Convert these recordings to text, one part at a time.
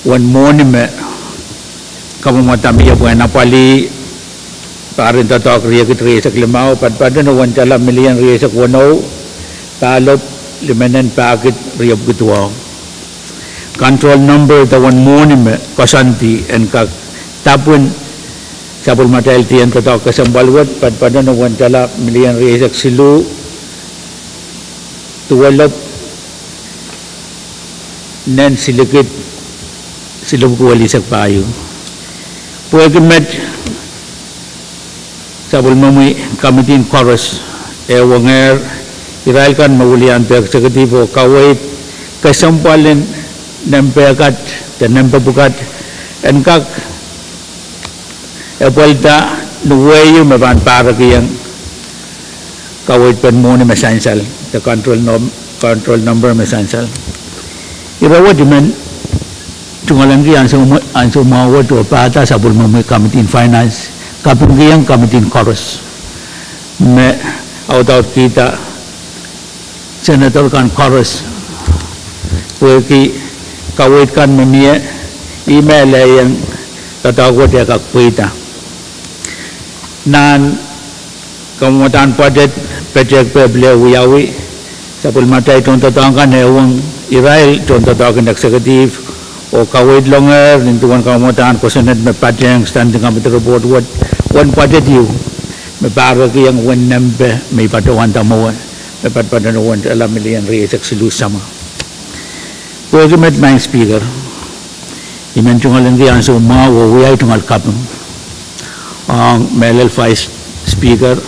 one monument kamu matami ya buena pali parin tatak ria kitri saklimau pada no wan cala million ria sakwano talop limanan paket ria betua control number the one monument kasanti and kak tapun sabul matail tian tatak kasambalwat pada no wan cala million ria saksilu tuwalap nan silikit silub kuwali sakpayo puegimet sabul mamui kamitin chorus wanger irailkan maulian pek seketivo kawait kesampalen nempekat dan nempebukat enkak epalta nuwayu meban para kiyang kawait pen moni mesansal the control number mesansal irawa dimen tungalangi anso mawat o pata sabul mamui kamitin finance kapunggiang kamitin chorus me out kita senator kan chorus pergi kawit kan memia email yang tatawat ya kak kita nan kemudian projek beliau wiyawi sabul matai contoh tangkan hewang Israel contoh tangkan eksekutif o kawit longer nintuan kamutan kosenet me padang standing up the report what one budget you me baraki yang one number me padawan tamawan me pada one alam million ria saksilu sama program main speaker imen tungalan ki anso ma wo wiai tungal kapung ang melel vice speaker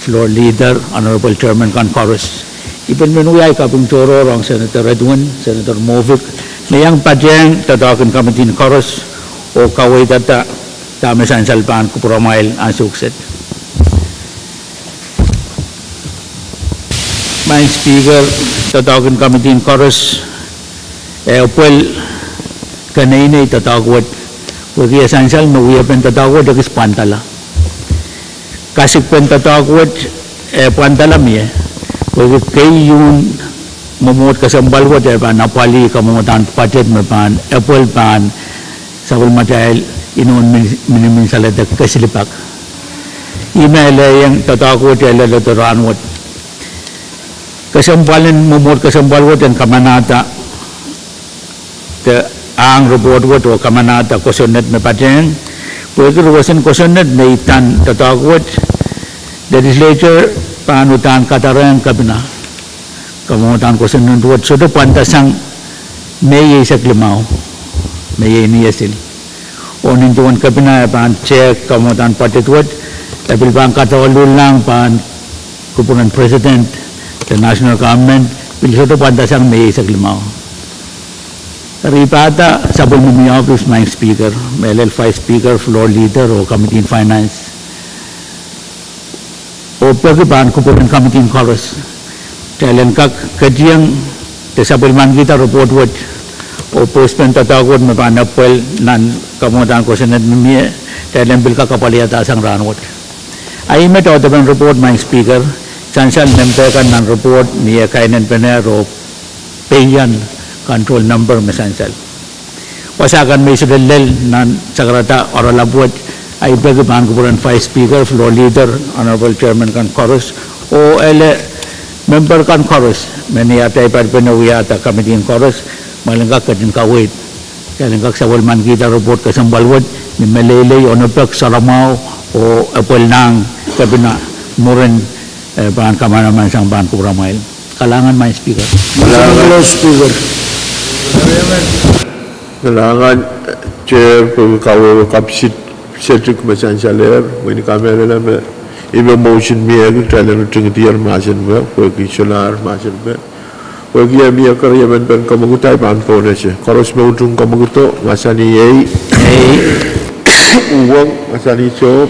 floor leader honorable chairman kan chorus ipen men wiai kapung toro rong senator Redwan senator Movic mayang padang tatakan kamitin chorus o kawai tata tamesan salpan kupramail ang sukset main speaker tatakan kamitin chorus opel kanay tatawat wagi esansal mawiyapen tatawat agis pantala kasik pen tatawat pantala miye wagi kayun memot kasambal wat pan napali kamutan pajet mepan apple pan sabul matail inon minimin salada kasilipak email yang tatakot ya latoran wat kasambalan memot kasambal wat dan kamanata te ang report wat o kamanata kosonet me pateng pwede ruwasan kosonet na itan tatakot legislature panutan katarang kabina kamutan ko sa nunduat so do pantasang may saklimao may niyasil o nintuan kabina pan check kamutan patituat tabil bang katawalul lang pan kupunan president the national government bil so do pantasang may saklimao ripata sabul mumi office my speaker MLL5 speaker floor leader o committee in finance o pagkipan kupunan committee in chorus Kailan kak kajiang tesabel man kita report wat o postman tatawad mapanapel nan kamutan ko senat mimi kailan bil ka kapaliata sang ranwat ay met out ban report my speaker sansan member kan nan report niya kainan penero payan control number mesansal wasakan may sudellel nan sagrata oralabot ay bagaman kuburan 5 speaker floor leader honorable chairman kan chorus o ele member kan chorus meni atai par penawiyata committee in chorus malangka kadin kawait kalangka sawal man kita report ka sambalwat ni melele onopek saramau o apel nang kabina muren bahan kamanaman sang bahan kubramail kalangan my speaker kalangan chair pagkawo kapsit setuk masan saler meni kamera la Iba motion miya ko talang tingtiar masin ba, pagi solar masin ba, pagi miya karya ben kamugutai pan po na siya. Karos mautung kamuguto masani ay uwang masani so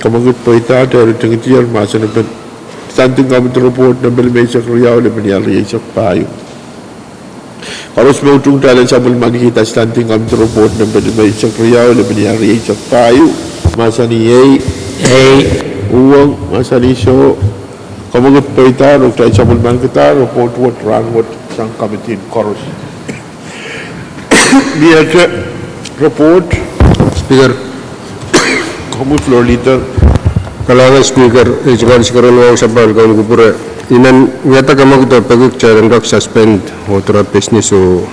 kamugut po ita talang tingtiar masin ben santing kami report na belmay sa kriyaw na benyari sa payo. Karos mautung talang sabul magkita santing kami report na belmay sa kriyaw na benyari sa payo masani ay uang masa ni so kamu get peta ro tai sabul man kita report what run what sang committee chorus Biar report. Speaker, Kamu floor leader. Kalanga Speaker, Ichikan Sikarano Sabal Kaun Kupura. Inan ngata kamag to pagik charan kak suspend otra business o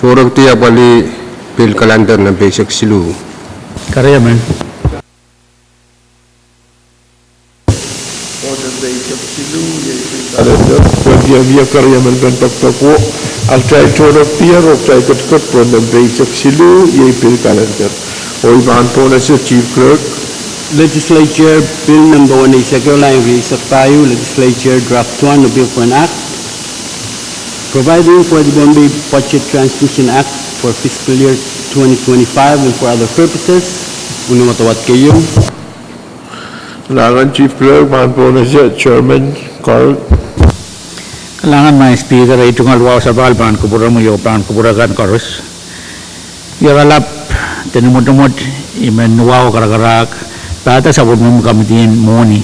chorag tiya pali bill calendar na basic silu. Karya man. Via karyaman kan taktapo al try chora pier of try kat pon the basic silu ye pil calendar oi ban pon as chief clerk Legislature Bill Number 186 Reisa Tayo, Legislature Draft 1 of Bill for an Act, providing for the Bombay Budget Transmission Act for fiscal year 2025 and for other purposes. Unang matawat kayo. langan chief clerk ban pon as chairman Carl Kailangan may speaker ay tungal wow sa balban kubura mo yo pan kubura kan koros. Yaralap tinumot-umot imen wow karagarak pata sabot mo kamitin moni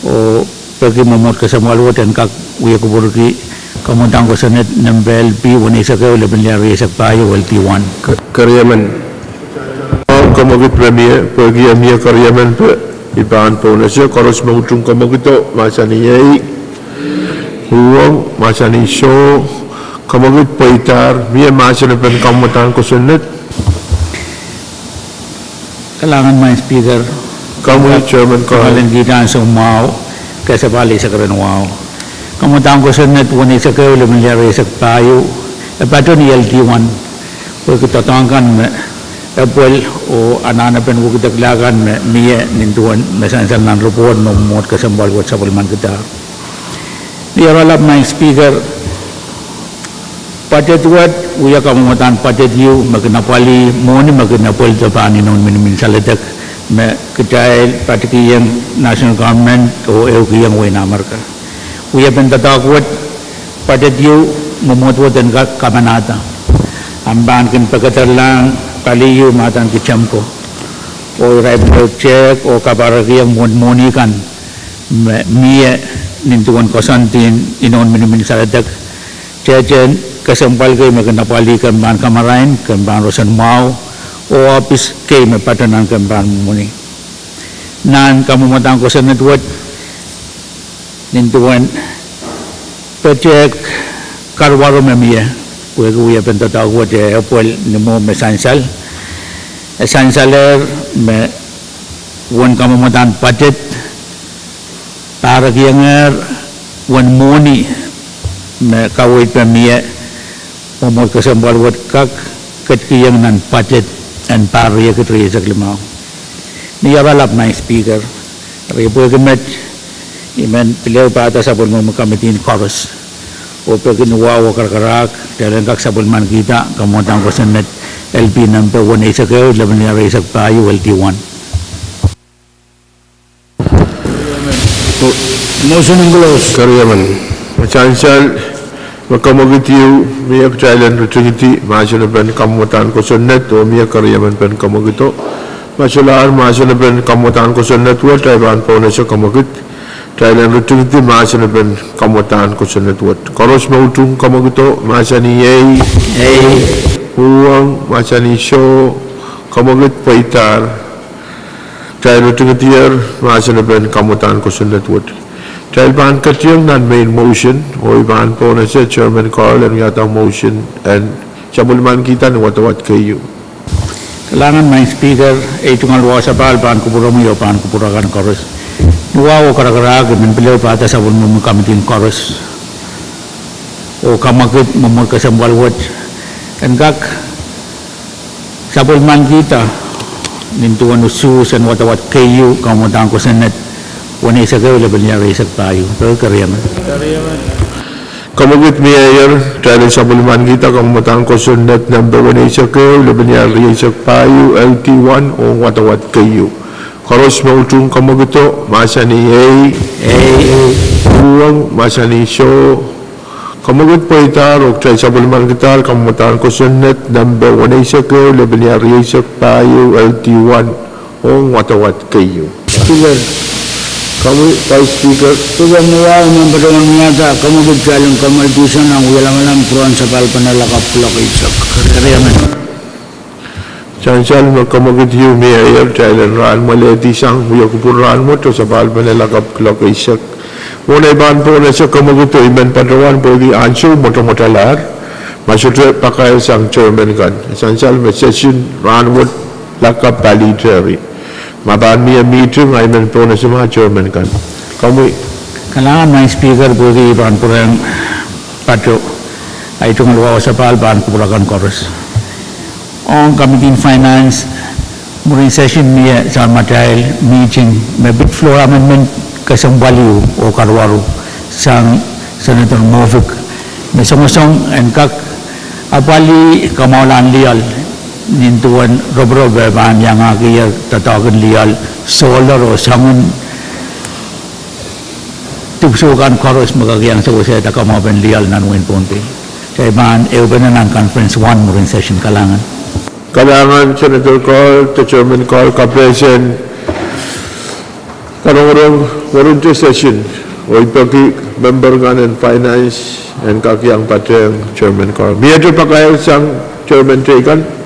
o pergi momot ka sa maluot dan kak uya kubura ki kamutang ko sa net nambel P 1 ka lebih lari sa payo LT1. Karyaman, kamagit premier pergi amia karyaman pe iban pon as koros mautung kamagito masaniyai huwag masani show kamagit paitar mia masana pen kamutan ko sunnet Kailangan may speaker kamu chairman Carl kamalan kita sa umaw kaysa bali sa karan wow. Kamutang ko sa net 1 ka lebih lari sa payo pato ni LT1 ko kitatangkan Apple o anana pen ko kitaglagan miye nintuan mesansan nan report no mot kasambal ko sa palman kita. Diaralap na speaker patet wat uya kamumutan patet yu magnapali moni magnapol Japan non min saladak me kitail patikiyang national government o eukiyang wena marka uya pentatakwat patet yu mumutwat dan kamanata amban kin pagkatar lang kaliyu matan kichamko o revenue check o kabaragiyang moni kan miye nintuan kosantin inon minimin saladak cecen kesempal kay magnapali kan ban kamarain kan ban rosan mau o office kay mapatanan kan ban muni nan kamumatang ko sa network nintuan pecek karwaro memiya kuya pentatawat apol nimo mesansal esansaler me wan kamumatang budget para kianger wan moni me kawit pemia umur kesempal buat kak ket kiyang nan budget and pariya ketri sa limau ni abalap na speaker ripo kemet imen pilih pada sabun mo kamitin chorus o pagin wow karkarak dalam kak sabun man kita kamotang ko senet LP number 1 isa kayo laban niya sa payo LT1 motion and close. karyaman, Chancel makamagit yu miyak challenge opportunity masana pen kamutan ko sunnet o miyak karyaman pen kamagito masalaan masana pen kamutan ko sunnet wa taiban po na siya kamagit challenge opportunity masana pen kamutan ko sunnet wa koros mautung kamagito masani yay huwang masani show kamagit paitar challenge opportunity masana pen kamutan ko sunnet wa Dahil ban katyang non-main motion, o iban po na siya, Chairman Carl, ang yatang motion, and siya mulman kita ng watawat kayo. Kailangan may speaker ay tungal wa sa balban kubura mo yo pan kubura kan chorus nuwa o karakarag min pilih pada sabun mo kamitin chorus o kamakit mo kasambal wat and kak sabun man kita nintuan usus and watawat kayo kamutang ko sa net wani sa kayo laban niya sa tayo pero karyaman Kamagit mayor, dahil sa mulman kita, kamutan ko sunnet number 1 sa kayo, laban niya sa payo, LT1, o watawat kayo. Karos mautung kamagito, masa ni huwang, masa ni show, kamagit po itar, o dahil sa mulman kita, kamutan ko sunnet number 1 sa kayo, laban niya sa payo, LT1, o watawat kayo. speaker Kamu Vice Speaker. Tugamwa memperdoman nyata kamu berjalan kamal dusan ang wilang-wilang puruan sa palpanala kaplak isak. Kariyaman. Chancel mo kamagit yu mayor Thailand ran maleti sang Uyakupur mo to sa palpanala kaplak isak. Muna iban po na sa kamagit to iban patrawan po di ansyo motomotalar. Masyudre pakay sang chairman kan. Chancel mo session ran mo lakap paliterary. Maban niya meeting ay man po na sa mga chairman kan. Kamu Kailangan may speaker po di iban purang patro ay itong luwa sa palpan kupurakan chorus. On Committee in Finance, muring session niya sa material meeting, may big floor amendment kasang value o karwaro sang Senator Movic. May sumusong and kak apali kamaulan lial nintuan rob-rob bahan yang akiya tatawagan lial solar o sangun tugsukan chorus magagiyang sa useta kamaban lial nanuin punti. Kaya bahan euban na ng conference 1 muring session kalangan. kailangan Senator Call, to Chairman Call, ka-present karong warunto session o ipagi member nga ng finance and kakiyang pateng Chairman Call. Medyo pa kayo sang Chairman Tregan.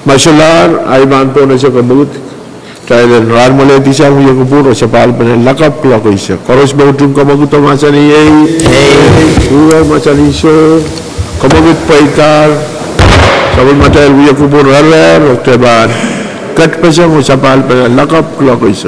Masalar ay man po na siya kabut. Thailand ran mo lang isang Uyakupuro sa palpan ng lakap ko isa. Koros ba utong kamagut ang masa ni Uwe masa ni So kamagut pa itar sabon matay Uyakupuro harar o teban kat pa siya mo sa palpan ng lakap ko isa.